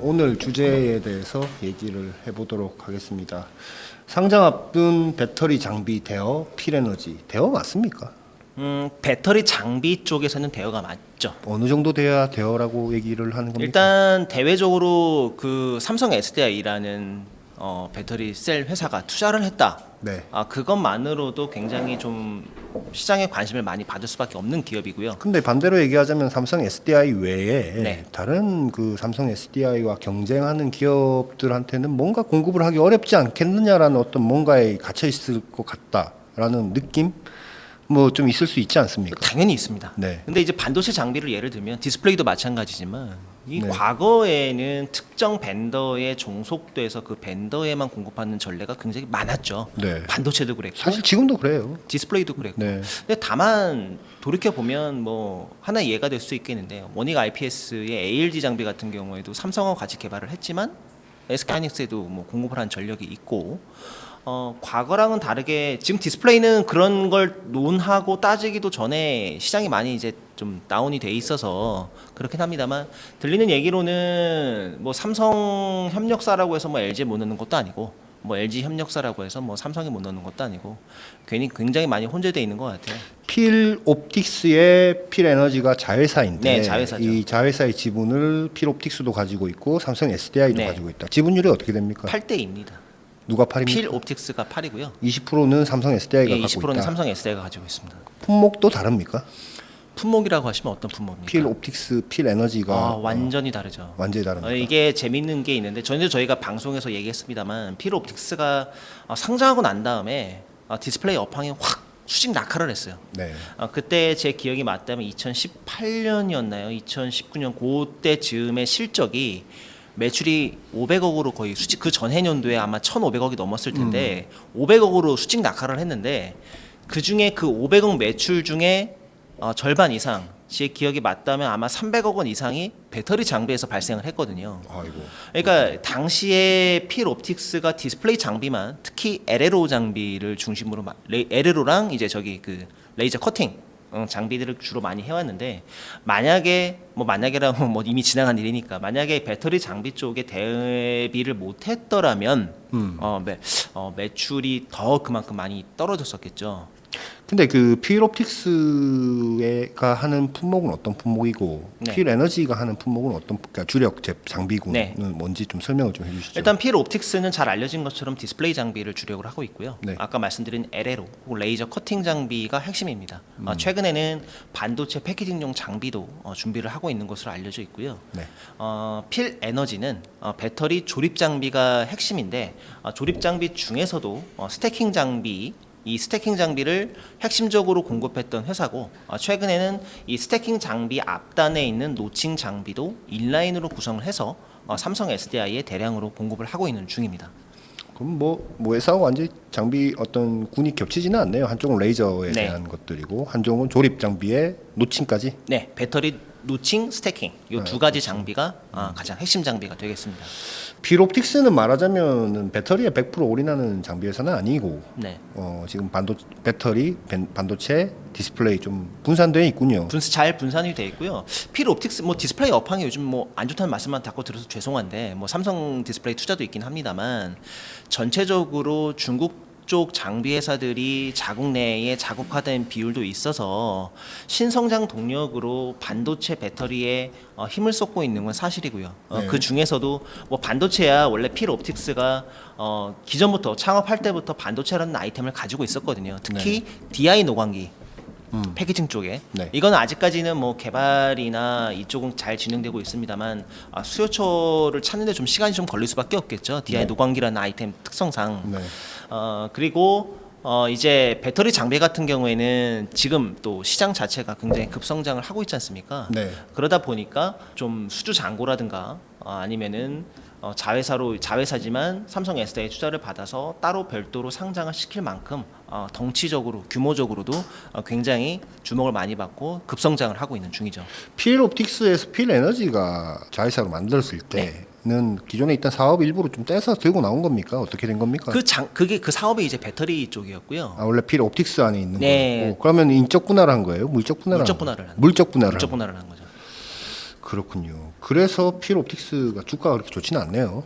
오늘 주제에 대해서 얘기를 해보도록 하겠습니다. 상장 앞둔 배터리 장비 대여, 필에너지 대여 맞습니까? 배터리 장비 쪽에서는 대여가 맞죠. 어느 정도 돼야 대여라고 얘기를 하는 겁니까? 일단 대외적으로 그 삼성 SDI라는 배터리 셀 회사가 투자를 했다. 네. 그것만으로도 굉장히 좀 시장에 관심을 많이 받을 수밖에 없는 기업이고요. 근데 반대로 얘기하자면 삼성 SDI 외에 네. 다른 그 삼성 SDI와 경쟁하는 기업들한테는 뭔가 공급을 하기 어렵지 않겠느냐라는 어떤 뭔가에 갇혀 있을 것 같다라는 느낌 뭐 좀 있을 수 있지 않습니까? 당연히 있습니다. 네. 근데 이제 반도체 장비를 예를 들면 디스플레이도 마찬가지지만 이 네. 과거에는 특정 벤더에 종속돼서 그 벤더에만 공급하는 전례가 굉장히 많았죠. 네. 반도체도 그랬고 사실 지금도 그래요. 디스플레이도 그랬고. 네. 근데 다만 돌이켜 보면 뭐 하나 이해가 될 수 있겠는데요. 원익 IPS의 ALD 장비 같은 경우에도 삼성하고 같이 개발을 했지만 SK하이닉스에도 뭐 공급을 한 전력이 있고. 과거랑은 다르게 지금 디스플레이는 그런 걸 논하고 따지기도 전에 시장이 많이 이제 좀 다운이 돼 있어서 그렇긴 합니다만 들리는 얘기로는 뭐 삼성 협력사라고 해서 뭐 LG에 못 넣는 것도 아니고 뭐 LG 협력사라고 해서 뭐 삼성에 못 넣는 것도 아니고 괜히 굉장히 많이 혼재돼 있는 것 같아요. 필 옵틱스의 필 에너지가 자회사인데 네, 자회사죠. 이 자회사의 지분을 필 옵틱스도 가지고 있고 삼성 SDI도 네. 가지고 있다. 지분율이 어떻게 됩니까? 8대입니다. 누가 8입니까? 필 옵틱스가 8이고요. 20%는 삼성 SDI가 예, 갖고 20%는 있다. 삼성 SDI가 가지고 있습니다. 품목도 다릅니까? 품목이라고 하시면 어떤 품목입니까? 필 옵틱스, 필 에너지가 완전히 다르죠. 완전히 다릅니다. 이게 재밌는 게 있는데 전에도 저희가 방송에서 얘기했습니다만 필 옵틱스가 상장하고 난 다음에 디스플레이 업황이 확 수직 낙하를 했어요. 네. 그때 제 기억이 맞다면 2018년이었나요? 2019년 그때 즈음의 실적이 매출이 500억으로 거의 수직 그 전해년도에 아마 1,500억이 넘었을 텐데 500억으로 수직 낙하를 했는데 그 중에 그 500억 매출 중에 절반 이상 제 기억이 맞다면 아마 300억 원 이상이 배터리 장비에서 발생을 했거든요. 아이고. 그러니까 당시에 필 옵틱스가 디스플레이 장비만 특히 LRO 장비를 중심으로 LRO랑 이제 저기 그 레이저 커팅 장비들을 주로 많이 해왔는데 만약에라고 뭐 이미 지나간 일이니까 만약에 배터리 장비 쪽에 대비를 못했더라면 매출이 더 그만큼 많이 떨어졌었겠죠. 근데 그 필 옵틱스가 하는 품목은 어떤 품목이고 네. 필 에너지가 하는 품목은 어떤 그러니까 주력 장비군은 네. 뭔지 좀 설명을 좀 해주시죠. 일단 필 옵틱스는 잘 알려진 것처럼 디스플레이 장비를 주력으로 하고 있고요. 네. 아까 말씀드린 LRO, 레이저 커팅 장비가 핵심입니다. 최근에는 반도체 패키징용 장비도 준비를 하고 있는 것으로 알려져 있고요. 네. 필 에너지는 배터리 조립 장비가 핵심인데 조립 장비 중에서도 스태킹 장비 이 스태킹 장비를 핵심적으로 공급했던 회사고 최근에는 이 스태킹 장비 앞단에 있는 노칭 장비도 인라인으로 구성을 해서 삼성 SDI에 대량으로 공급을 하고 있는 중입니다. 그럼 뭐 회사하고 완전 장비 어떤 군이 겹치지는 않네요. 한쪽은 레이저에 네. 대한 것들이고 한쪽은 조립 장비에 노칭까지. 네, 배터리 노칭, 스태킹 이 두 가지 장비가 가장 핵심 장비가 되겠습니다. 필 옵틱스는 말하자면은 배터리에 100% 올인하는 장비 회사는 아니고 네, 지금 배터리, 반도체, 디스플레이 좀 분산되어 있군요. 잘 분산이 돼 있고요. 필 옵틱스 뭐 디스플레이 업황이 요즘 뭐 안 좋다는 말씀만 자꾸 들어서 죄송한데 뭐 삼성 디스플레이 투자도 있긴 합니다만 전체적으로 중국 쪽 장비 회사들이 자국 내에 자국화된 비율도 있어서 신성장 동력으로 반도체 배터리에 힘을 쏟고 있는 건 사실이고요. 네. 그 중에서도 뭐 반도체야 원래 필 옵틱스가 기존부터 창업할 때부터 반도체라는 아이템을 가지고 있었거든요. 특히 DI 노광기 패키징 쪽에 네. 이건 아직까지는 뭐 개발이나 이쪽은 잘 진행되고 있습니다만 수요처를 찾는데 좀 시간이 좀 걸릴 수밖에 없겠죠. DI 네. 노광기라는 아이템 특성상. 네. 그리고 이제 배터리 장비 같은 경우에는 지금 또 시장 자체가 굉장히 급성장을 하고 있지 않습니까? 네. 그러다 보니까 좀 수주 잔고라든가 아니면은 자회사지만 삼성 SDI 투자를 받아서 따로 별도로 상장을 시킬 만큼 덩치적으로 규모적으로도 굉장히 주목을 많이 받고 급성장을 하고 있는 중이죠. 필 옵틱스에서 필 에너지가 자회사로 만들었을 때는 기존에 있던 사업 일부를 좀 떼서 들고 나온 겁니까? 어떻게 된 겁니까? 그게 그 사업이 이제 배터리 쪽이었고요. 원래 필 옵틱스 안에 있는 네. 거고 그러면 인적 분할을 한 거예요? 물적 분할을 물적 한 분할을 거예요? 한 물적 분할을 물적 한 분할을 한 거죠. 그렇군요. 그래서 필옵틱스가 주가가 그렇게 좋지는 않네요.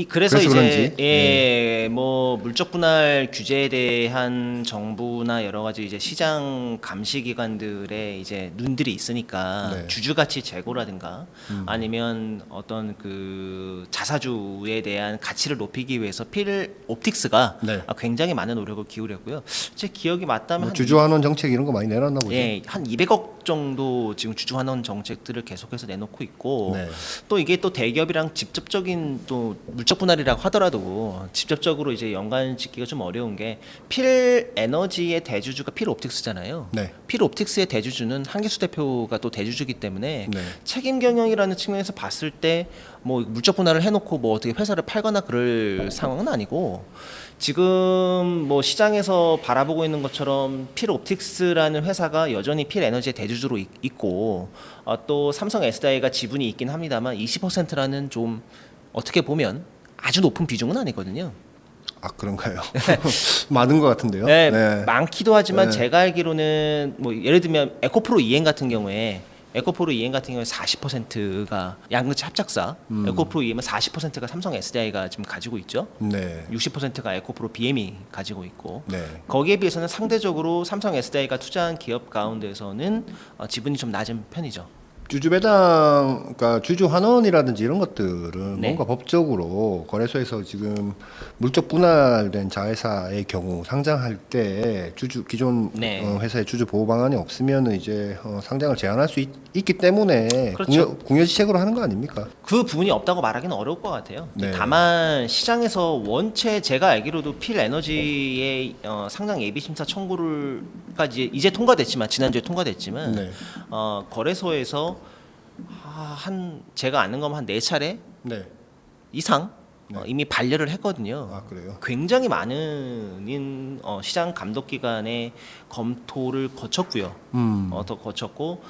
그래서 이제 그런지. 뭐 물적 분할 규제에 대한 정부나 여러 가지 이제 시장 감시 기관들의 이제 눈들이 있으니까 네. 주주 가치 제고라든가 아니면 어떤 그 자사주에 대한 가치를 높이기 위해서 필옵틱스가 네. 굉장히 많은 노력을 기울였고요. 제 기억이 맞다면 뭐 주주환원 정책 이런 거 많이 내놨나 보죠. 한 200억 정도 지금 주주환원 정책들을 계속해서 내놓고 있고 네. 또 이게 또 대기업이랑 직접적인 또 물적 분할이라고 하더라도 직접적으로 이제 연관 짓기가 좀 어려운 게 필에너지의 대주주가 필옵틱스잖아요. 네. 필옵틱스의 대주주는 한기수 대표가 또 대주주기 때문에 네. 책임 경영이라는 측면에서 봤을 때 뭐 물적 분할을 해놓고 뭐 어떻게 회사를 팔거나 그럴 상황은 아니고 지금 뭐 시장에서 바라보고 있는 것처럼 필옵틱스라는 회사가 여전히 필에너지의 대주주로 있고 또 삼성 SDI가 지분이 있긴 합니다만 20%라는 좀 어떻게 보면 아주 높은 비중은 아니거든요. 아 그런가요? 많은 것 같은데요. 네, 네. 많기도 하지만 네. 제가 알기로는 뭐 예를 들면 에코프로 이행 같은 경우에 40%가 양극재 합작사 에코프로 EM은 40%가 삼성 SDI가 지금 가지고 있죠. 네. 60%가 에코프로 BM이 가지고 있고 네. 거기에 비해서는 상대적으로 삼성 SDI가 투자한 기업 가운데서는 지분이 좀 낮은 편이죠. 주주 배당, 그러니까 주주 환원이라든지 이런 것들은 네. 뭔가 법적으로 거래소에서 지금 물적 분할된 자회사의 경우 상장할 때 주주 기존 네. 회사의 주주 보호 방안이 없으면 이제 상장을 제한할 수 있기 때문에 그렇죠. 궁여지책으로 하는 거 아닙니까? 그 부분이 없다고 말하기는 어려울 것 같아요. 네. 다만 시장에서 원체 제가 알기로도 필에너지의 상장 예비 심사 청구를까지 이제 통과됐지만 지난주에 통과됐지만 네. 거래소에서 제가 아는 거면 한 4차례 네. 이상 네. 이미 반려를 했거든요. 아 그래요? 굉장히 많은 시장 감독 기관의 검토를 거쳤고요. 더 거쳤고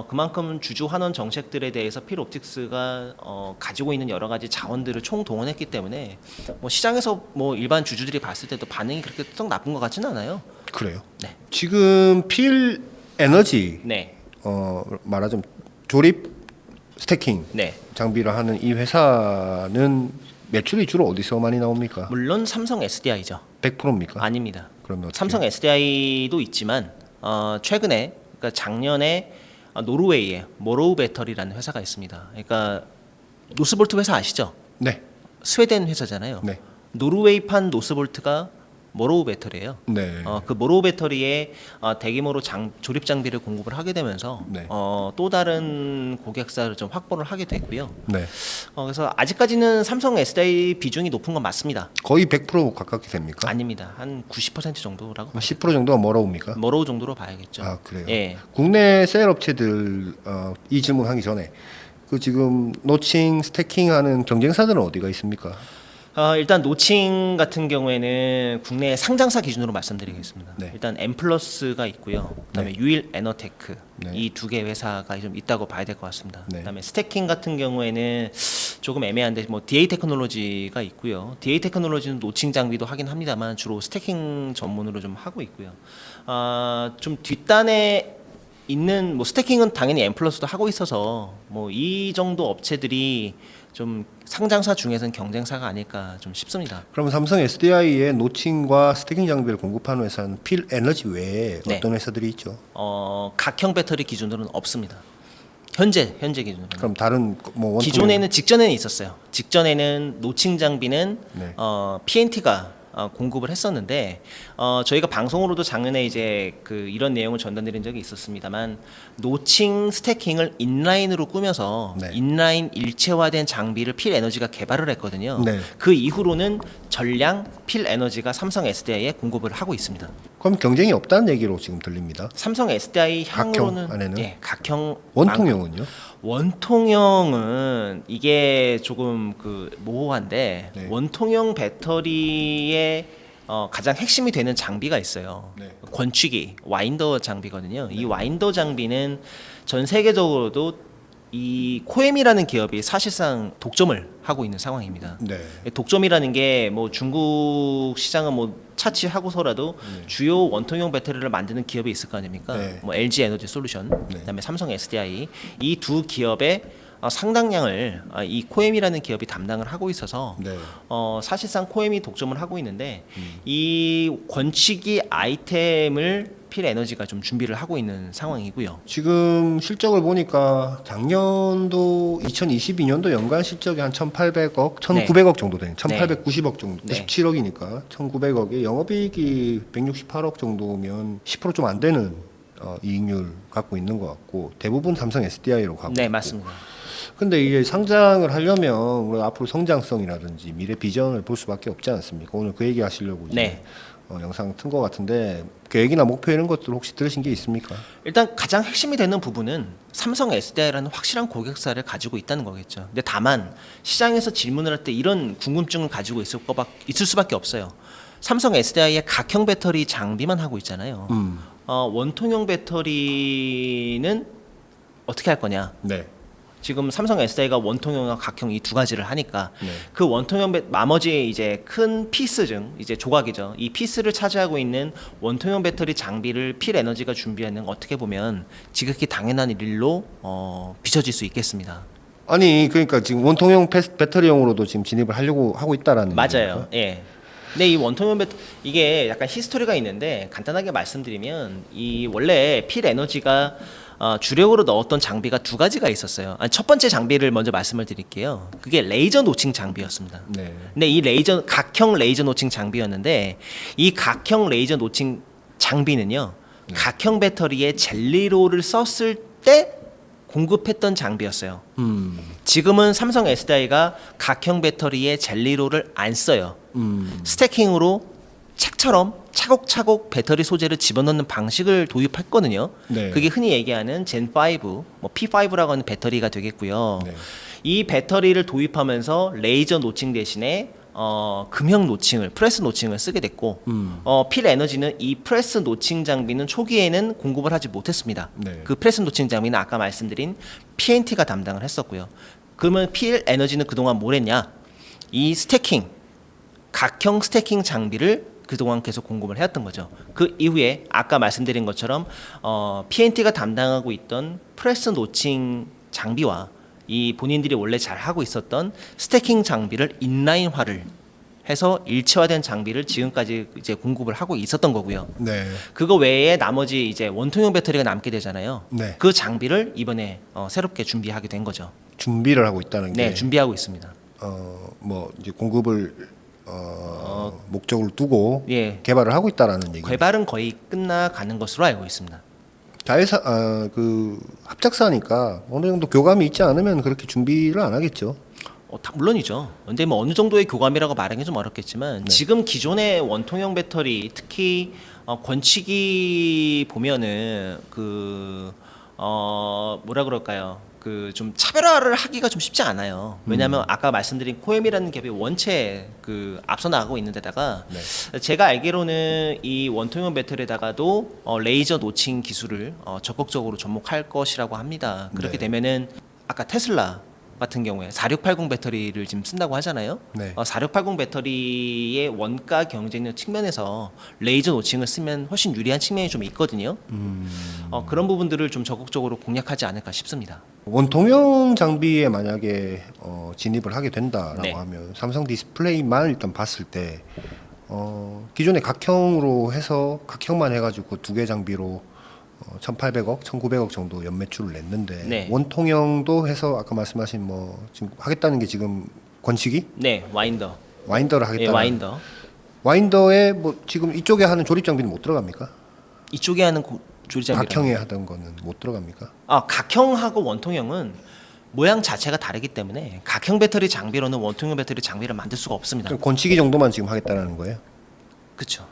그만큼 주주 환원 정책들에 대해서 필옵틱스가 가지고 있는 여러 가지 자원들을 총동원했기 때문에 뭐 시장에서 뭐 일반 주주들이 봤을 때도 반응이 그렇게 썩 나쁜 것 같지는 않아요. 그래요. 네. 지금 필 에너지 네. 말하자면 조립 스태킹 네. 장비를 하는 이 회사는 매출이 주로 어디서 많이 나옵니까? 물론 삼성 SDI죠. 100%입니까? 아닙니다. 그러면 어떻게? 삼성 SDI도 있지만 최근에 그러니까 작년에 노르웨이에 모로우 배터리라는 회사가 있습니다. 그러니까 노스볼트 회사 아시죠? 네. 스웨덴 회사잖아요. 네. 노르웨이판 노스볼트가 모로우 배터리예요. 네. 그 모로우 배터리에 대규모로 조립 장비를 공급을 하게 되면서 네. 또 다른 고객사를 좀 확보를 하게 됐고요. 네. 그래서 아직까지는 삼성 SDI 비중이 높은 건 맞습니다. 거의 100% 가깝게 됩니까? 아닙니다. 한 90% 정도라고. 10% 정도가 뭐라옵니까? 모로우 정도로 봐야겠죠. 아 그래요. 예. 국내 셀 업체들 이 질문하기 전에 그 지금 노칭 스태킹하는 경쟁사들은 어디가 있습니까? 일단 노칭 같은 경우에는 국내 상장사 기준으로 말씀드리겠습니다. 네. 일단 엠플러스가 있고요. 그다음에 유일 에너테크 네. 이 두 개 회사가 좀 있다고 봐야 될 것 같습니다. 네. 그다음에 스태킹 같은 경우에는 조금 애매한데 뭐 DA 테크놀로지가 있고요. DA 테크놀로지는 노칭 장비도 하긴 합니다만 주로 스태킹 전문으로 좀 하고 있고요. 좀 뒷단에 있는 뭐 스태킹은 당연히 엠플러스도 하고 있어서 뭐 이 정도 업체들이 좀 상장사 중에서는 경쟁사가 아닐까 좀 싶습니다. 그럼 삼성 SDI의 노칭과 스태킹 장비를 공급하는 회사는 필 에너지 외에 네. 어떤 회사들이 있죠? 각형 배터리 기준으로는 없습니다. 현재 기준으로. 그럼 다른 뭐 원통 기존에는 직전에는 있었어요. 직전에는 노칭 장비는 네. PNT가 공급을 했었는데 저희가 방송으로도 작년에 이제 이런 내용을 전달드린 적이 있었습니다만 노칭 스태킹을 인라인으로 꾸며서 네. 인라인 일체화된 장비를 필 에너지가 개발을 했거든요. 네. 그 이후로는 전량 필 에너지가 삼성 SDI에 공급을 하고 있습니다. 그럼 경쟁이 없다는 얘기로 지금 들립니다. 삼성 SDI 향으로는 각형 안에는? 예, 각형 원통형은요? 원통형은 이게 조금 모호한데 네. 원통형 배터리의 가장 핵심이 되는 장비가 있어요. 네. 권취기 와인더 장비거든요. 이 와인더 장비는 전 세계적으로도 이 코엠이라는 기업이 사실상 독점을 하고 있는 상황입니다. 네. 독점이라는 게 뭐 중국 시장은 뭐 차치하고서라도 주요 원통형 배터리를 만드는 기업이 있을 거 아닙니까? 네. 뭐 LG 에너지 솔루션, 네. 그다음에 삼성 SDI 이 두 기업의 상당량을 이 코엠이라는 기업이 담당을 하고 있어서 네. 사실상 코엠이 독점을 하고 있는데 이 권치기 아이템을 필에너지가 좀 준비를 하고 있는 상황이고요. 지금 실적을 보니까 작년도 2022년도 연간 실적이 한 1,800억, 1,900억 정도 되는 1,890억 정도, 네. 97억이니까 1,900억에 영업이익이 168억 정도면 10% 좀 안 되는 이익률 갖고 있는 것 같고 대부분 삼성 SDI로 가고 네, 있고. 맞습니다. 근데 이게 상장을 하려면 우리가 앞으로 성장성이라든지 미래 비전을 볼 수밖에 없지 않습니까? 오늘 그 얘기 하시려고 이제 네. 영상 튼 것 같은데 계획이나 목표 이런 것들 혹시 들으신 게 있습니까? 일단 가장 핵심이 되는 부분은 삼성 SDI라는 확실한 고객사를 가지고 있다는 거겠죠. 근데 다만 시장에서 질문을 할 때 이런 궁금증을 가지고 있을 수밖에 없어요. 삼성 SDI의 각형 배터리 장비만 하고 있잖아요. 원통형 배터리는 어떻게 할 거냐? 네. 지금 삼성 SDI가 원통형과 각형 이 두 가지를 하니까 네. 그 원통형 나머지 이제 큰 피스 중 이제 조각이죠. 이 피스를 차지하고 있는 원통형 배터리 장비를 필에너지가 준비하는 어떻게 보면 지극히 당연한 일로 비춰질 수 있겠습니다. 아니 그러니까 지금 원통형 배터리용으로도 지금 진입을 하려고 하고 있다라는 맞아요. 예. 근데 이 원통형 이게 약간 히스토리가 있는데 간단하게 말씀드리면 이 원래 필에너지가 주력으로 넣었던 장비가 두 가지가 있었어요. 첫 번째 장비를 먼저 말씀을 드릴게요. 그게 레이저 노칭 장비였습니다. 네. 근데 이 각형 레이저 노칭 장비였는데 이 각형 레이저 노칭 장비는요. 각형 배터리에 젤리로를 썼을 때 공급했던 장비였어요. 지금은 삼성 SDI가 각형 배터리에 젤리로를 안 써요. 스태킹으로 책처럼 차곡차곡 배터리 소재를 집어넣는 방식을 도입했거든요. 네. 그게 흔히 얘기하는 젠5, 뭐 P5라고 하는 배터리가 되겠고요. 네. 이 배터리를 도입하면서 레이저 노칭 대신에 금형 노칭을 프레스 노칭을 쓰게 됐고 필에너지는 이 프레스 노칭 장비는 초기에는 공급을 하지 못했습니다. 네. 그 프레스 노칭 장비는 아까 말씀드린 PNT가 담당을 했었고요. 그러면 필에너지는 그동안 뭘 했냐? 이 스태킹 각형 스태킹 장비를 그동안 계속 공급을 해왔던 거죠. 그 이후에 아까 말씀드린 것처럼 PNT가 담당하고 있던 프레스 노칭 장비와 이 본인들이 원래 잘 하고 있었던 스태킹 장비를 인라인화를 해서 일체화된 장비를 지금까지 이제 공급을 하고 있었던 거고요. 네. 그거 외에 나머지 이제 원통형 배터리가 남게 되잖아요. 네. 그 장비를 이번에 새롭게 준비하게 된 거죠. 준비를 하고 있다는 게 네, 준비하고 있습니다. 뭐 이제 공급을 목적으로 두고 예. 개발을 하고 있다라는 얘기. 개발은 거의 끝나가는 것으로 알고 있습니다. 그 합작사니까 어느 정도 교감이 있지 않으면 그렇게 준비를 안 하겠죠. 물론이죠. 근데 뭐 어느 정도의 교감이라고 말하기 좀 어렵겠지만 지금 기존의 원통형 배터리 특히 권치기 보면은 뭐라 그럴까요? 그 좀 차별화를 하기가 좀 쉽지 않아요. 왜냐하면 아까 말씀드린 코엠이라는 기업이 원체 앞서 나가고 있는 데다가 제가 알기로는 이 원통형 배터리에다가도 레이저 노칭 기술을 적극적으로 접목할 것이라고 합니다. 그렇게 되면은 아까 테슬라 같은 경우에 4680 배터리를 지금 쓴다고 하잖아요. 네. 4680 배터리의 원가 경쟁력 측면에서 레이저 노칭을 쓰면 훨씬 유리한 측면이 좀 있거든요. 그런 부분들을 좀 적극적으로 공략하지 않을까 싶습니다. 원통형 장비에 만약에 진입을 하게 된다라고 네. 하면 삼성 디스플레이만 일단 봤을 때 기존의 각형으로 해서 각형만 해가지고 두 개 장비로 1,800억, 1,900억 정도 연매출을 냈는데 네. 원통형도 해서 아까 말씀하신 뭐 지금 하겠다는 게 지금 권치기? 네, 와인더. 와인더를 예, 하겠다. 와인더. 와인더에 뭐 지금 이쪽에 하는 조립 장비는 못 들어갑니까? 이쪽에 하는 조리장비랑 각형에 하던 거는 못 들어갑니까? 각형하고 원통형은 모양 자체가 다르기 때문에 각형 배터리 장비로는 원통형 배터리 장비를 만들 수가 없습니다. 그럼 권치기 정도만 지금 하겠다는 거예요? 그렇죠.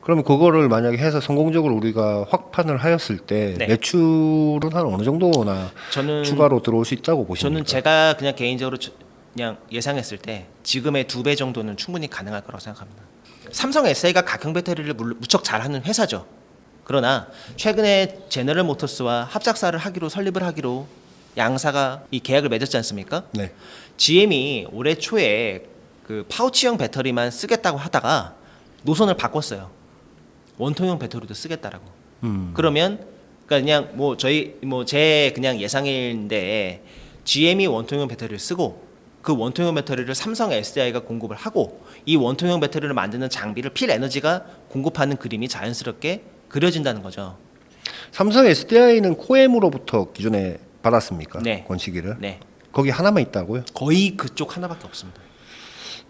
그러면 그거를 만약에 해서 성공적으로 우리가 확판을 하였을 때 네. 매출은 한 어느 정도나 저는 추가로 들어올 수 있다고 보십니까? 저는 제가 그냥 개인적으로 그냥 예상했을 때 지금의 2배 정도는 충분히 가능할 거라고 생각합니다. 삼성 SI가 각형 배터리를 무척 잘하는 회사죠. 그러나 최근에 제너럴 모터스와 합작사를 설립을 하기로 양사가 이 계약을 맺었지 않습니까? 네. GM이 올해 초에 그 파우치형 배터리만 쓰겠다고 하다가 노선을 바꿨어요. 원통형 배터리도 쓰겠다라고. 그러면 그러니까 그냥 제 그냥 예상인데 GM이 원통형 배터리를 쓰고 그 원통형 배터리를 삼성 SDI가 공급을 하고 이 원통형 배터리를 만드는 장비를 필 에너지가 공급하는 그림이 자연스럽게 그려진다는 거죠. 삼성 SDI는 코엠으로부터 기존에 받았습니까? 네. 권치기를. 네, 거기 하나만 있다고요? 거의 그쪽 하나밖에 없습니다.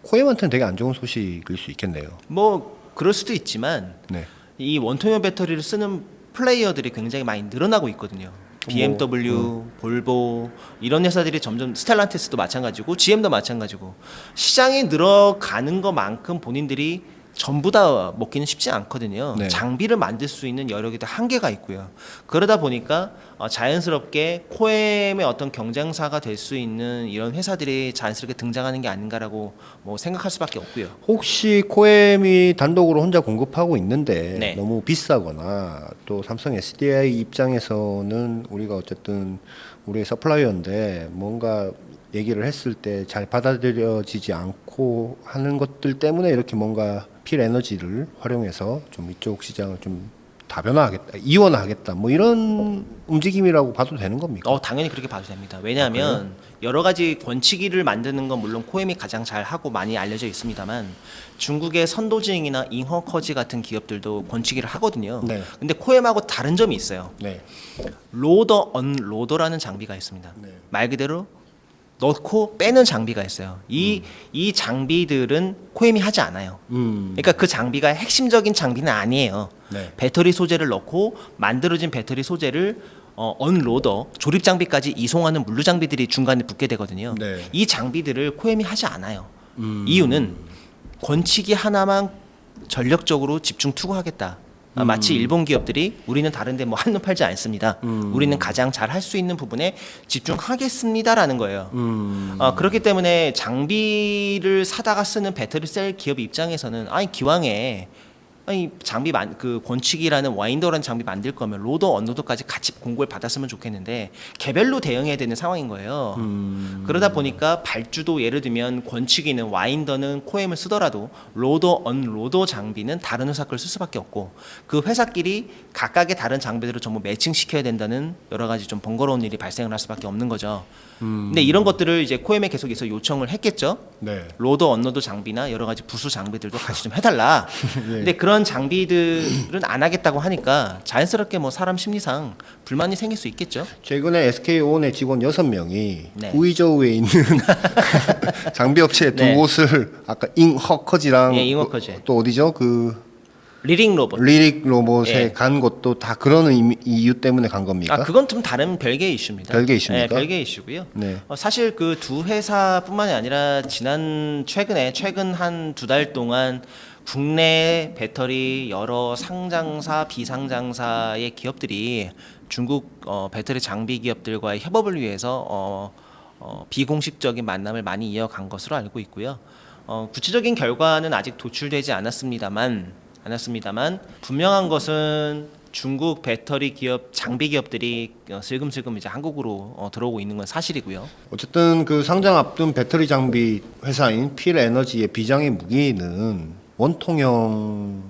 코엠한테는 되게 안 좋은 소식일 수 있겠네요. 뭐 그럴 수도 있지만 네. 이 원통형 배터리를 쓰는 플레이어들이 굉장히 많이 늘어나고 있거든요. BMW, 볼보 이런 회사들이 점점 스텔란티스도 마찬가지고 GM도 마찬가지고 시장이 늘어가는 것만큼 본인들이 전부 다 먹기는 쉽지 않거든요. 네. 장비를 만들 수 있는 여력이 다 한계가 있고요. 그러다 보니까 자연스럽게 코엠의 어떤 경쟁사가 될 수 있는 이런 회사들이 자연스럽게 등장하는 게 아닌가라고 뭐 생각할 수밖에 없고요. 혹시 코엠이 단독으로 혼자 공급하고 있는데 네. 너무 비싸거나 또 삼성 SDI 입장에서는 우리가 어쨌든 우리의 서플라이어인데 뭔가 얘기를 했을 때 잘 받아들여지지 않고 하는 것들 때문에 이렇게 뭔가 필 에너지를 활용해서 좀 이쪽 시장을 좀 다변화하겠다, 이원화하겠다, 뭐 이런 움직임이라고 봐도 되는 겁니까? 당연히 그렇게 봐도 됩니다. 왜냐하면 여러 가지 권치기를 만드는 건 물론 코엠이 가장 잘 하고 많이 알려져 있습니다만 중국의 선도징이나 잉허커지 같은 기업들도 권치기를 하거든요. 네. 근데 코엠하고 다른 점이 있어요. 네. 로더 언로더라는 장비가 있습니다. 네. 말 그대로 넣고 빼는 장비가 있어요. 이 장비들은 코엠이 하지 않아요. 그러니까 그 장비가 핵심적인 장비는 아니에요. 네. 배터리 소재를 넣고 만들어진 배터리 소재를 언로더 조립 장비까지 이송하는 물류 장비들이 중간에 붙게 되거든요. 네. 이 장비들을 코엠이 하지 않아요. 이유는 권치기 하나만 전력적으로 집중 투구하겠다. 마치 일본 기업들이 우리는 다른데 뭐 한눈 팔지 않습니다. 우리는 가장 잘 할 수 있는 부분에 집중하겠습니다라는 거예요. 그렇기 때문에 장비를 사다가 쓰는 배터리 셀 기업 입장에서는 아니 기왕에 아니 장비 그 권치기라는 와인더라는 장비 만들 거면 로더 언로더까지 같이 공고를 받았으면 좋겠는데 개별로 대응해야 되는 상황인 거예요. 그러다 보니까 발주도 예를 들면 권치기는 와인더는 코엠을 쓰더라도 로더 언로더 장비는 다른 회사 걸 쓸 수밖에 없고 그 회사끼리 각각의 다른 장비들을 전부 매칭시켜야 된다는 여러 가지 좀 번거로운 일이 발생을 할 수밖에 없는 거죠. 근데 이런 것들을 이제 코엠에 계속해서 요청을 했겠죠. 네. 로더 언로더 장비나 여러 가지 부수 장비들도 같이 좀 해달라. 근데 그런 장비들은 안 하겠다고 하니까 자연스럽게 뭐 사람 심리상 불만이 생길 수 있겠죠. 최근에 SK온의 직원 6명이 네. 구이저우에 있는 장비 업체 두 네. 곳을 아까 잉허커지랑 예, 잉허커지. 또 어디죠? 그 리링 로봇. 리릭 로봇에 예. 간 것도 다 그런 이유 때문에 간 겁니까? 그건 좀 다른 별개의 이슈입니다. 별개 이슈입니까? 네, 별개의 이슈고요. 네. 사실 그 두 회사뿐만이 아니라 최근 한 두 달 동안 국내 배터리 여러 상장사, 비상장사의 기업들이 중국 배터리 장비 기업들과의 협업을 위해서 비공식적인 만남을 많이 이어간 것으로 알고 있고요. 구체적인 결과는 아직 도출되지 않았습니다만 분명한 것은 중국 배터리 기업, 장비 기업들이 슬금슬금 이제 한국으로 들어오고 있는 건 사실이고요. 어쨌든 그 상장 앞둔 배터리 장비 회사인 필 에너지의 비장의 무기는 원통형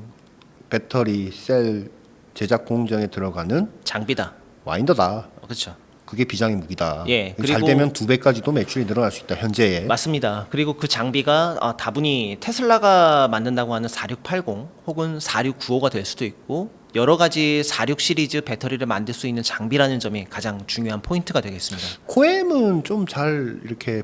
배터리 셀 제작 공정에 들어가는 장비다. 와인더다. 그렇죠. 그게 비장의 무기다. 예, 잘 그리고- 되면 2배까지도 매출이 늘어날 수 있다. 현재에. 맞습니다. 그리고 그 장비가 다분히 테슬라가 만든다고 하는 4680 혹은 4695가 될 수도 있고 여러 가지 46 시리즈 배터리를 만들 수 있는 장비라는 점이 가장 중요한 포인트가 되겠습니다. 코엠은 좀 잘 이렇게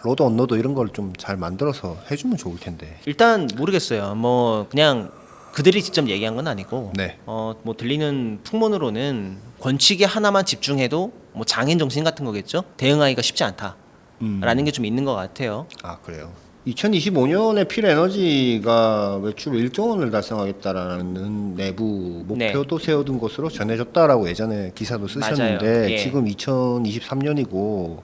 로드 언로드 이런 걸 좀 잘 만들어서 해주면 좋을 텐데. 일단 모르겠어요. 뭐 그냥 그들이 직접 얘기한 건 아니고 네. 뭐 들리는 풍문으로는 권치기 하나만 집중해도 뭐 장인 정신 같은 거겠죠. 대응하기가 쉽지 않다라는 게 좀 있는 것 같아요. 아 그래요. 2025년에 필 에너지가 매출 1조 원을 달성하겠다라는 내부 목표도 세워둔 것으로 전해졌다라고 예전에 기사도 쓰셨는데 맞아요. 예. 지금 2023년이고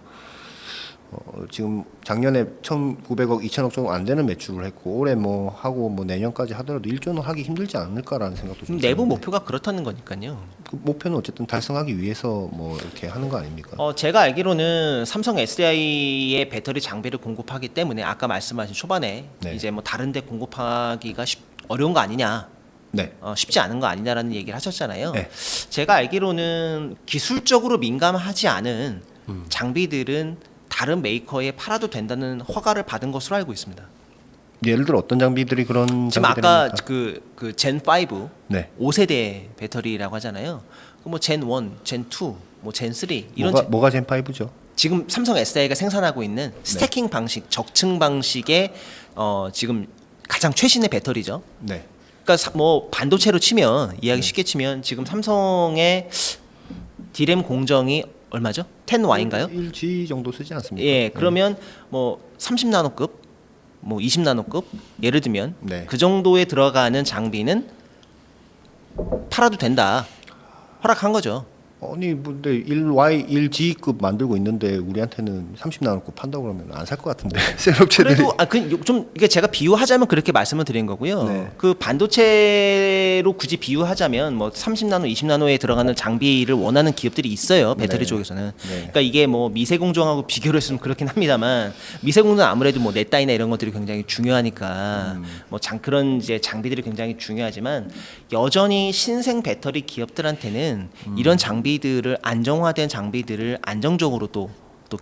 지금 작년에 1,900억, 2,000억 정도 안 되는 매출을 했고 올해 뭐 하고 뭐 내년까지 하더라도 1조는 하기 힘들지 않을까라는 생각도 좀 내부 드는데. 목표가 그렇다는 거니까요. 그 목표는 어쨌든 달성하기 위해서 뭐 이렇게 하는 거 아닙니까? 제가 알기로는 삼성 SDI의 배터리 장비를 공급하기 때문에 아까 말씀하신 초반에 네. 이제 뭐 다른데 공급하기가 어려운 거 아니냐, 네. 쉽지 않은 거 아니냐라는 얘기를 하셨잖아요. 네. 제가 알기로는 기술적으로 민감하지 않은 장비들은 다른 메이커에 팔아도 된다는 허가를 받은 것으로 알고 있습니다. 예를 들어 어떤 장비들이 그런 지금 아까 장비들입니까? 그젠 5, 네. 5세대 배터리라고 하잖아요. 젠 1, 젠 2, 젠 3 이런 뭐가 젠 5죠? 지금 삼성 SDI가 생산하고 있는 스태킹 방식, 적층 방식의 지금 가장 최신의 배터리죠. 네. 그러니까 뭐 반도체로 치면 이야기 쉽게 치면 지금 삼성의 D램 공정이 얼마죠? 10Y인가요? 1G 정도 쓰지 않습니까? 예, 그러면 뭐 30나노급, 뭐 20나노급 예를 들면 네. 그 정도에 들어가는 장비는 팔아도 된다. 허락한 거죠. 아니 근데 1Y, 1G급 만들고 있는데 우리한테는 30나노급 판다고 그러면 안 살 것 같은데 셀 업체들이. 그래도 좀 이게 제가 비유하자면 그렇게 말씀을 드린 거고요. 네. 그 반도체로 굳이 비유하자면 뭐 30나노, 20나노에 들어가는 장비를 원하는 기업들이 있어요. 배터리 네. 쪽에서는. 네. 그러니까 이게 뭐 미세공정하고 비교를 했으면 그렇긴 합니다만 미세공정은 아무래도 뭐 넷다이나 이런 것들이 굉장히 중요하니까 뭐 그런 이제 장비들이 굉장히 중요하지만 여전히 신생 배터리 기업들한테는 이런 장비들을 안정화된 장비들을 안정적으로 또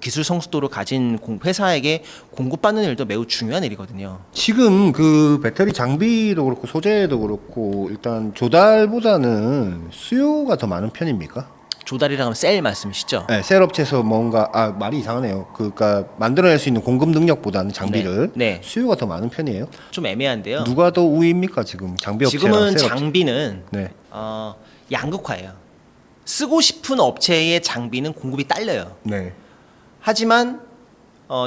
기술 성숙도를 가진 회사에게 공급받는 일도 매우 중요한 일이거든요. 지금 그 배터리 장비도 그렇고 소재도 그렇고 일단 조달보다는 수요가 더 많은 편입니까? 조달이라 하면 셀 말씀이시죠? 네, 셀 업체에서 뭔가 말이 이상하네요. 그러니까 만들어낼 수 있는 공급 능력보다는 장비를 네. 수요가 더 많은 편이에요. 좀 애매한데요. 누가 더 우위입니까 지금 장비 업체랑 지금은 셀 업체? 장비는 네. 양극화예요. 쓰고 싶은 업체의 장비는 공급이 딸려요. 네. 하지만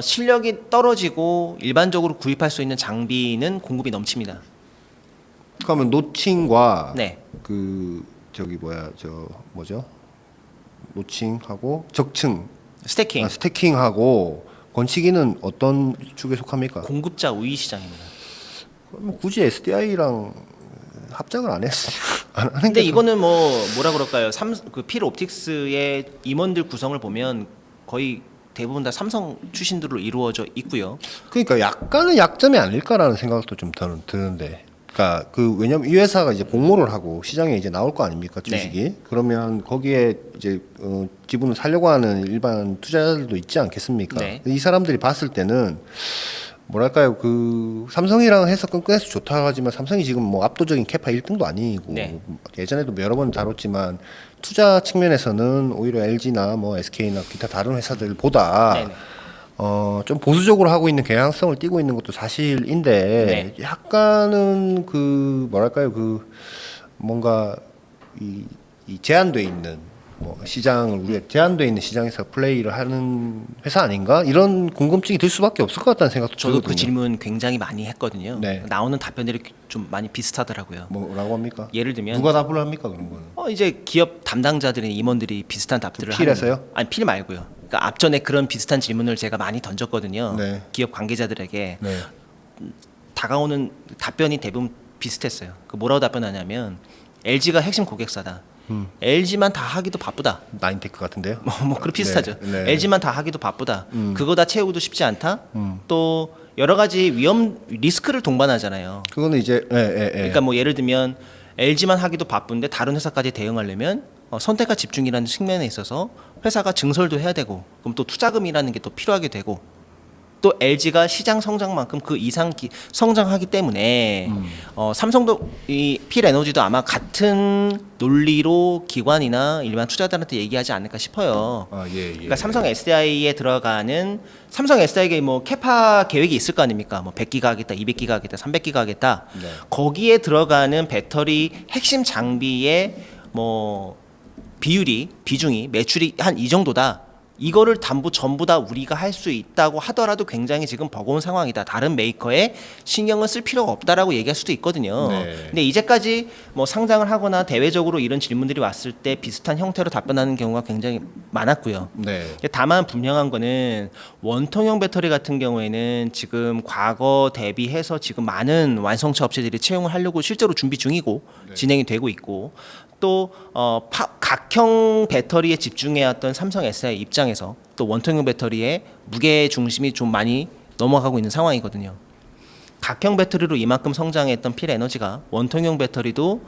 실력이 떨어지고 일반적으로 구입할 수 있는 장비는 공급이 넘칩니다. 그러면 노칭과 네. 그 저기 뭐죠? 노칭하고 적층, 스태킹 스태킹하고 건치기는 어떤 축에 속합니까? 공급자 우위 시장입니다. 그럼 굳이 SDI랑 합작을 안 했어요. 안 하는 근데 게 이거는 뭐라 그럴까요? 그 필 옵틱스의 임원들 구성을 보면 거의 대부분 다 삼성 출신들로 이루어져 있고요. 그러니까 약간은 약점이 아닐까라는 생각도 좀 드는데. 그러니까 왜냐면 이 회사가 이제 공모를 하고 시장에 이제 나올 거 아닙니까 주식이. 네. 그러면 거기에 이제 지분을 사려고 하는 일반 투자자들도 있지 않겠습니까? 네. 이 사람들이 봤을 때는 뭐랄까요 삼성이랑 해서 끈끈해서 좋다 하지만 삼성이 지금 뭐 압도적인 캐파 1등도 아니고 네. 예전에도 여러 번 다뤘지만 투자 측면에서는 오히려 LG나 뭐 SK나 기타 다른 회사들보다 네네. 좀 보수적으로 하고 있는 경향성을 띠고 있는 것도 사실인데 네. 약간은 뭐랄까요 뭔가 이 제한돼 있는 뭐 시장을 우리가 제한돼 있는 시장에서 플레이를 하는 회사 아닌가 이런 궁금증이 들 수밖에 없을 것 같다는 생각도 저도 들거든요. 그 질문 굉장히 많이 했거든요. 네. 나오는 답변들이 좀 많이 비슷하더라고요. 뭐라고 합니까? 예를 들면 누가 답을 합니까 그런 거는? 이제 기업 담당자들이 임원들이 비슷한 답들을 필에서요? 하는- 아니 필 말고요. 그러니까 앞전에 그런 비슷한 질문을 제가 많이 던졌거든요. 네. 기업 관계자들에게 네. 다가오는 답변이 대부분 비슷했어요. 뭐라고 답변하냐면 LG가 핵심 고객사다. LG만 다 하기도 바쁘다. 나인테크 같은데요? 그런 비슷하죠. 네, 네. LG만 다 하기도 바쁘다. 그거 다 채우기도 쉽지 않다. 또 여러 가지 리스크를 동반하잖아요. 그거는 이제 그러니까 뭐 예를 들면 LG만 하기도 바쁜데 다른 회사까지 대응하려면 선택과 집중이라는 측면에 있어서 회사가 증설도 해야 되고 그럼 또 투자금이라는 게 또 필요하게 되고 또 LG가 시장 성장만큼 그 이상 성장하기 때문에 삼성도 이 필에너지도 아마 같은 논리로 기관이나 일반 투자자들한테 얘기하지 않을까 싶어요. 그러니까 삼성 SDI에 들어가는 삼성 SDI가 뭐 캐파 계획이 있을 거 아닙니까? 뭐 100기가 하겠다, 200기가 하겠다, 300기가 하겠다. 네. 거기에 들어가는 배터리 핵심 장비의 뭐 비중이 매출이 한 이 정도다. 이거를 전부 다 우리가 할 수 있다고 하더라도 굉장히 지금 버거운 상황이다. 다른 메이커에 신경을 쓸 필요가 없다라고 얘기할 수도 있거든요. 네. 근데 이제까지 뭐 상장을 하거나 대외적으로 이런 질문들이 왔을 때 비슷한 형태로 답변하는 경우가 굉장히 많았고요. 네. 다만 분명한 거는 원통형 배터리 같은 경우에는 지금 과거 대비해서 지금 많은 완성차 업체들이 채용을 하려고 실제로 준비 중이고 진행이 되고 있고 또 각형 배터리에 집중해왔던 삼성 SDI 입장에서 또 원통형 배터리의 무게 중심이 좀 많이 넘어가고 있는 상황이거든요. 각형 배터리로 이만큼 성장했던 필에너지가 원통형 배터리도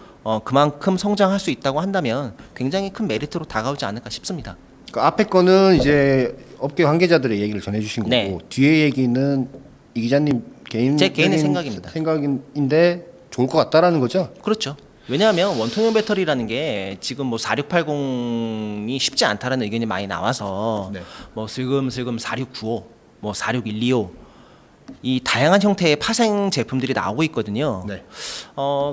그만큼 성장할 수 있다고 한다면 굉장히 큰 메리트로 다가오지 않을까 싶습니다. 그 앞에 거는 이제 업계 관계자들의 얘기를 전해주신 거고 네. 뒤에 얘기는 이 기자님 제 개인의 개인적인 생각입니다. 생각인데 좋을 것 같다라는 거죠. 그렇죠. 왜냐하면 원통형 배터리라는 게 지금 뭐 4680이 쉽지 않다라는 의견이 많이 나와서 네. 뭐 슬금슬금 4695, 뭐 46125 이 다양한 형태의 파생 제품들이 나오고 있거든요. 네.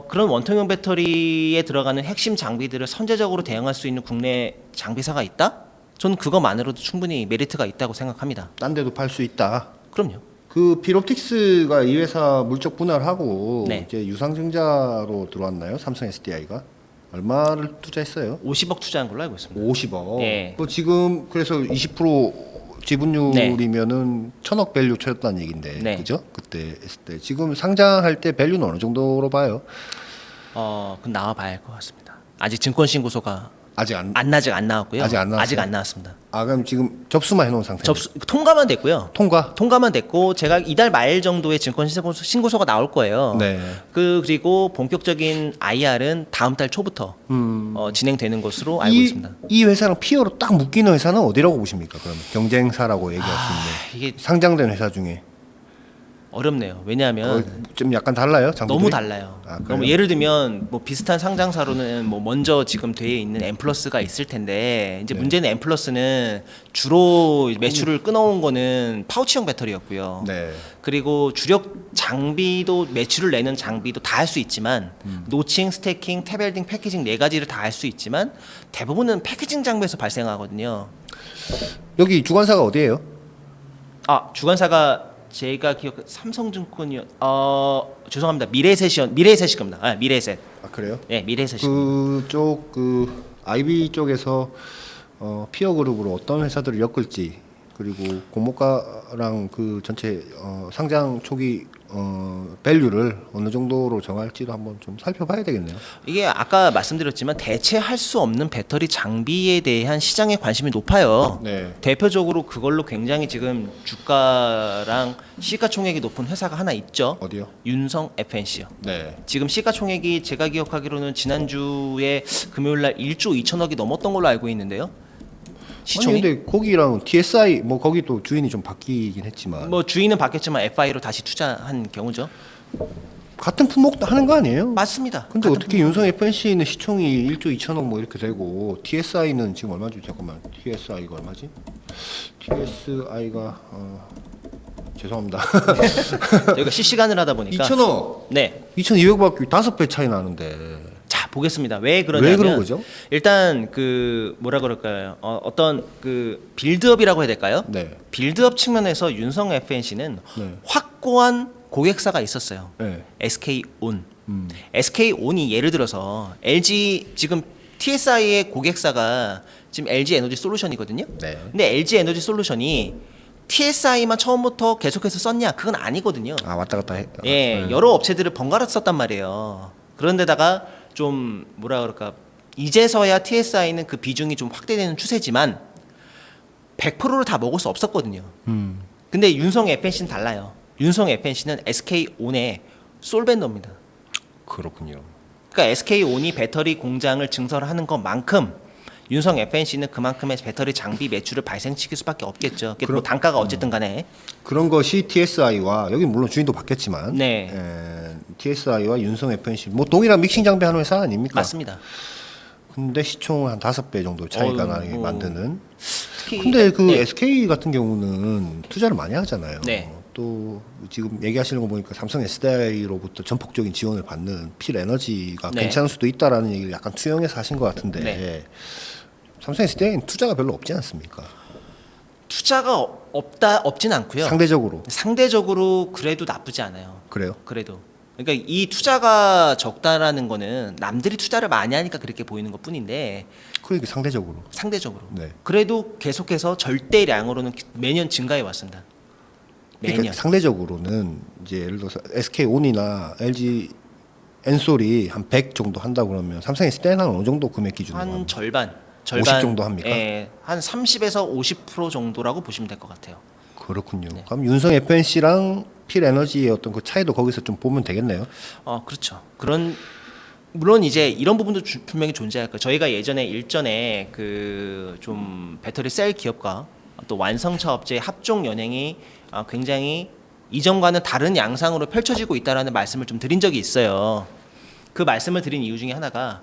그런 원통형 배터리에 들어가는 핵심 장비들을 선제적으로 대응할 수 있는 국내 장비사가 있다? 저는 그것만으로도 충분히 메리트가 있다고 생각합니다. 딴 데도 팔 수 있다. 그럼요. 그 필옵틱스가 이 회사 물적 분할하고 네. 이제 유상증자로 들어왔나요? 삼성 SDI가 얼마를 투자했어요? 50억 투자한 걸로 알고 있습니다. 50억. 네. 그 지금 그래서 20% 지분율이면은 1,000억 밸류 쳐졌다는 얘긴데, 네. 그죠? 그때 했을 때 지금 상장할 때 밸류는 어느 정도로 봐요? 그건 나와 봐야 할 것 같습니다. 아직 증권 신고서가 아직 안. 안 나왔고요. 아직 안 나왔어요? 아직 안 나왔습니다. 아 그럼 지금 접수만 해놓은 상태. 통과만 됐고요. 통과. 통과만 됐고 제가 이달 말 정도에 증권 신고서가 나올 거예요. 네. 그리고 본격적인 IR은 다음 달 초부터 진행되는 것으로 알고 있습니다. 이 회사랑 피어로 딱 묶이는 회사는 어디라고 보십니까? 그러면 경쟁사라고 얘기할 수 있는 이게 상장된 회사 중에 어렵네요. 왜냐하면 좀 약간 달라요. 장비들이? 너무 달라요. 아, 그래요? 너무 예를 들면 뭐 비슷한 상장사로는 뭐 먼저 지금 돼 있는 M+가 있을 텐데 이제 네. 문제는 M+는 주로 매출을 끊어온 거는 파우치형 배터리였고요. 네. 그리고 주력 장비도 매출을 내는 장비도 다 할 수 있지만 노칭, 스태킹, 태벨딩, 패키징 네 가지를 다 할 수 있지만 대부분은 패키징 장비에서 발생하거든요. 여기 주관사가 어디예요? 주관사가 제가 기억 삼성증권이요. 죄송합니다. 미래셋이 겁니다. 미래셋. 아 그래요? 네, 미래셋이. 그쪽 그 IB 쪽에서 피어 그룹으로 어떤 회사들을 엮을지 그리고 공모가랑 그 전체 상장 초기 밸류를 어느 정도로 정할지도 한번 좀 살펴봐야 되겠네요. 이게 아까 말씀드렸지만 대체할 수 없는 배터리 장비에 대한 시장의 관심이 높아요. 네. 대표적으로 그걸로 굉장히 지금 주가랑 시가총액이 높은 회사가 하나 있죠. 어디요? 윤성 FNC요. 네. 지금 시가총액이 제가 기억하기로는 지난주에 금요일날 1조 2천억이 넘었던 걸로 알고 있는데요. 시총이 아니 근데 거기랑 TSI 뭐 거기 또 주인이 좀 바뀌긴 했지만 뭐 주인은 바뀌었지만 FI로 다시 투자한 경우죠. 같은 품목 하는 거 아니에요? 맞습니다. 근데 같은 어떻게 윤성 FNC는 시총이 1조 2천억 뭐 이렇게 되고 TSI는 지금 얼마지? 잠깐만. TSI가 얼마지? TSI가 죄송합니다. 저희가 실시간을 하다 보니까 2천억. 네. 2,200밖에 5배 차이 나는데. 자 보겠습니다. 왜 그러냐면 왜 그런 거죠? 일단 그 뭐라 그럴까요? 어떤 그 빌드업이라고 해야 될까요? 네. 빌드업 측면에서 윤성 FNC는 네. 확고한 고객사가 있었어요. 네. SK온. SK온이 예를 들어서 LG 지금 TSI의 고객사가 지금 LG 에너지 솔루션이거든요. 네. 근데 LG 에너지 솔루션이 TSI만 처음부터 계속해서 썼냐? 그건 아니거든요. 아 왔다 갔다 해. 예, 네. 여러 업체들을 번갈아 썼단 말이에요. 그런데다가 좀 뭐라 그럴까 이제서야 TSI는 그 비중이 좀 확대되는 추세지만 100%를 다 먹을 수 없었거든요. 근데 윤성 FNC는 달라요. 윤성 FNC는 SK온의 솔벤더입니다. 그렇군요. 그러니까 SK온이 배터리 공장을 증설하는 것만큼 윤성 FNC는 그만큼의 배터리 장비 매출을 발생시킬 수밖에 없겠죠. 뭐 단가가 어쨌든 간에. 그런 것이 TSI와 여기 물론 주인도 바뀌었지만 네. TSI와 윤성 FNC 뭐 동일한 믹싱 장비 하는 회사 아닙니까? 맞습니다. 근데 시총은 한 5배 정도 차이가 나게 만드는. 특히 근데 그 네. SK 같은 경우는 투자를 많이 하잖아요. 네. 또 지금 얘기하시는 거 보니까 삼성 SDI로부터 전폭적인 지원을 받는 필 에너지가 네. 괜찮을 수도 있다라는 얘기를 약간 투영해서 하신 것 같은데 네. 삼성 SDI는 투자가 별로 없지 않습니까? 투자가 없진 않고요. 상대적으로 그래도 나쁘지 않아요. 그래요? 그래도 그러니까 이 투자가 적다라는 거는 남들이 투자를 많이 하니까 그렇게 보이는 것뿐인데 그러니까 상대적으로. 상대적으로 네. 그래도 계속해서 절대량으로는 매년 증가해 왔습니다. 매년. 그러니까 상대적으로는 이제 예를 들어서 SK온이나 LG 엔솔이 한 100 정도 한다 그러면 삼성 SDI는 어느 정도 금액 기준으로 한 합니까? 절반 50 정도 합니까? 예, 한 30에서 50% 정도라고 보시면 될 것 같아요. 그렇군요. 네. 그럼 윤성 FNC랑 필 에너지의 어떤 그 차이도 거기서 좀 보면 되겠네요. 그렇죠. 그런 물론 이제 이런 부분도 분명히 존재할 거예요. 저희가 예전에 일전에 그 좀 배터리 셀 기업과 또 완성차 업체의 합종 연행이 굉장히 이전과는 다른 양상으로 펼쳐지고 있다라는 말씀을 좀 드린 적이 있어요. 그 말씀을 드린 이유 중에 하나가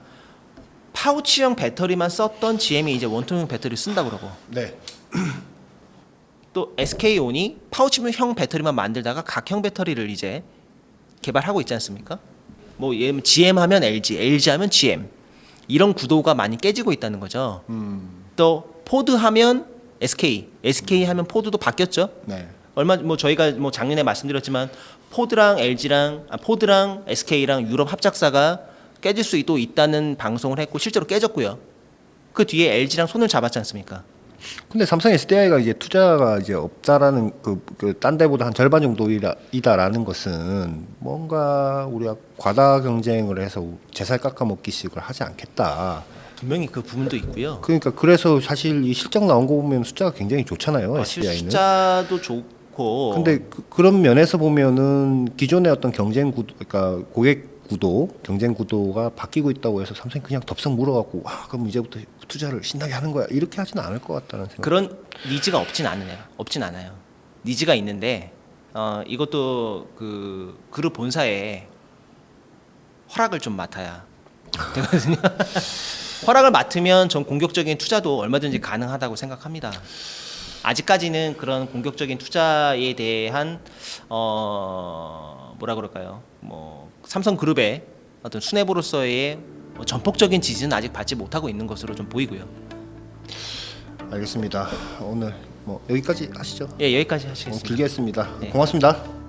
파우치형 배터리만 썼던 GM이 이제 원통형 배터리를 쓴다 그러고 네. 또 SK온이 파우치형 배터리만 만들다가 각형 배터리를 이제 개발하고 있지 않습니까? 뭐 예를 들면 GM 하면 LG, LG 하면 GM 이런 구도가 많이 깨지고 있다는 거죠. 또 포드 하면 SK, SK 하면 포드도 바뀌었죠. 네. 얼마 뭐 저희가 뭐 작년에 말씀드렸지만 포드랑 LG랑 포드랑 SK랑 유럽 합작사가 깨질 수 또 있다는 방송을 했고 실제로 깨졌고요. 그 뒤에 LG랑 손을 잡았지 않습니까? 근데 삼성 SDI가 이제 투자가 이제 없다라는 딴 데보다 한 절반 정도이다라는 것은 뭔가 우리가 과다 경쟁을 해서 제살 깎아 먹기식을 하지 않겠다. 분명히 그 부분도 있고요. 그러니까 그래서 사실 이 실적 나온 거 보면 숫자가 굉장히 좋잖아요. SDI는. 숫자도 좋고. 근데 그런 면에서 보면은 기존의 어떤 경쟁 구도, 그러니까 고객 구도, 경쟁 구도가 바뀌고 있다고 해서 삼성이 그냥 덥석 물어갖고 와 그럼 이제부터 투자를 신나게 하는 거야 이렇게 하지는 않을 것 같다는 생각. 그런 니즈가 없진 않아요. 니즈가 있는데 이것도 그 그룹 본사에 허락을 좀 맡아야 되거든요. 허락을 맡으면 전 공격적인 투자도 얼마든지 가능하다고 생각합니다. 아직까지는 그런 공격적인 투자에 대한 뭐라 그럴까요? 뭐 삼성그룹의 어떤 수뇌부로서의 전폭적인 지지는 아직 받지 못하고 있는 것으로 좀 보이고요. 알겠습니다. 오늘 뭐 여기까지 하시죠. 예, 여기까지 너무 하시겠습니다. 길게 했습니다. 네. 고맙습니다.